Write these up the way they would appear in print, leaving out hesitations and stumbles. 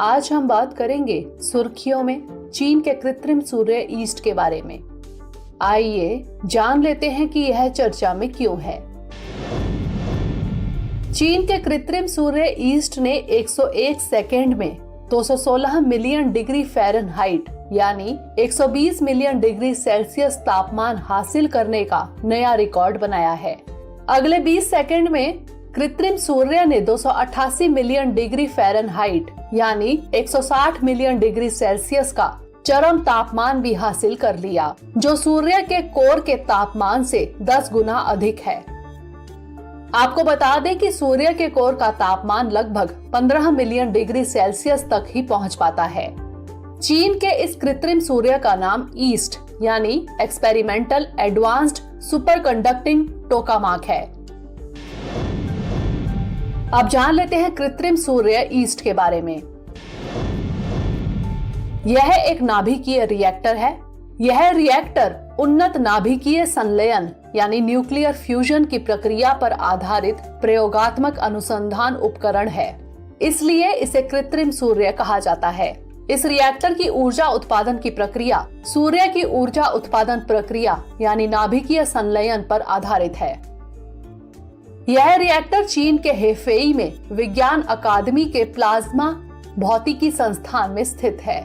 आज हम बात करेंगे सुर्खियों में चीन के कृत्रिम सूर्य ईस्ट के बारे में। आइए जान लेते हैं कि यह चर्चा में क्यों है। चीन के कृत्रिम सूर्य ईस्ट ने 101 सेकेंड में 216 मिलियन डिग्री फ़ारेनहाइट यानी 120 मिलियन डिग्री सेल्सियस तापमान हासिल करने का नया रिकॉर्ड बनाया है। अगले 20 सेकेंड में कृत्रिम सूर्य ने 288 मिलियन डिग्री फ़ारेनहाइट यानी 160 मिलियन डिग्री सेल्सियस का चरम तापमान भी हासिल कर लिया, जो सूर्य के कोर के तापमान से 10 गुना अधिक है। आपको बता दें कि सूर्य के कोर का तापमान लगभग 15 मिलियन डिग्री सेल्सियस तक ही पहुंच पाता है। चीन के इस कृत्रिम सूर्य का नाम ईस्ट यानी एक्सपेरिमेंटल एडवांस्ड सुपर कंडक्टिंग टोकामाक है। अब जान लेते हैं कृत्रिम सूर्य ईस्ट के बारे में। यह एक नाभिकीय रिएक्टर है। यह रिएक्टर उन्नत नाभिकीय संलयन यानी न्यूक्लियर फ्यूजन की प्रक्रिया पर आधारित प्रयोगात्मक अनुसंधान उपकरण है, इसलिए इसे कृत्रिम सूर्य कहा जाता है। इस रिएक्टर की ऊर्जा उत्पादन की प्रक्रिया सूर्य की ऊर्जा उत्पादन प्रक्रिया यानी नाभिकीय संलयन पर आधारित है। यह रिएक्टर चीन के हेफेई में विज्ञान अकादमी के प्लाज्मा भौतिकी संस्थान में स्थित है।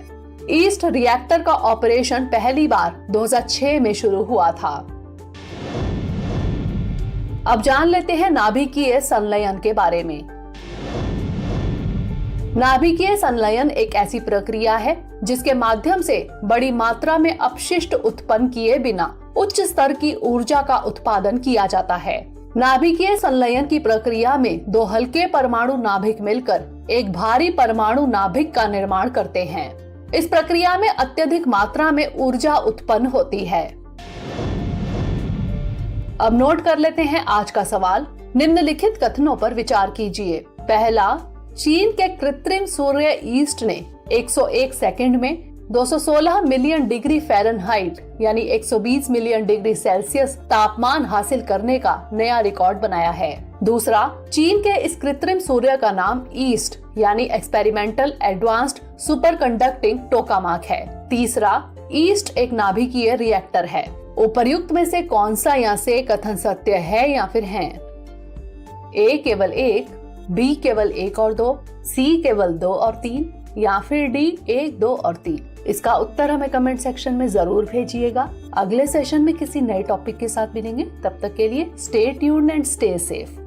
ईस्ट रिएक्टर का ऑपरेशन पहली बार 2006 में शुरू हुआ था। अब जान लेते हैं नाभिकीय संलयन के बारे में। नाभिकीय संलयन एक ऐसी प्रक्रिया है जिसके माध्यम से बड़ी मात्रा में अपशिष्ट उत्पन्न किए बिना उच्च स्तर की ऊर्जा का उत्पादन किया जाता है। नाभिकीय संलयन की प्रक्रिया में दो हल्के परमाणु नाभिक मिलकर एक भारी परमाणु नाभिक का निर्माण करते हैं। इस प्रक्रिया में अत्यधिक मात्रा में ऊर्जा उत्पन्न होती है। अब नोट कर लेते हैं आज का सवाल। निम्नलिखित कथनों पर विचार कीजिए। पहला, चीन के कृत्रिम सूर्य ईस्ट ने 101 सेकंड में 216 मिलियन डिग्री फ़ारेनहाइट यानी 120 मिलियन डिग्री सेल्सियस तापमान हासिल करने का नया रिकॉर्ड बनाया है। दूसरा, चीन के इस कृत्रिम सूर्य का नाम ईस्ट यानी एक्सपेरिमेंटल एडवांस्ड सुपर कंडक्टिंग टोकामाक है। तीसरा, ईस्ट एक नाभिकीय रिएक्टर है। उपर्युक्त में से कौन सा यहाँ से कथन सत्य है या फिर है? ए केवल 1, बी केवल 1 और 2, सी केवल 2 और 3 या फिर डी 1, 2 और 3? इसका उत्तर हमें कमेंट सेक्शन में जरूर भेजिएगा। अगले सेशन में किसी नए टॉपिक के साथ मिलेंगे। तब तक के लिए stay tuned and stay safe.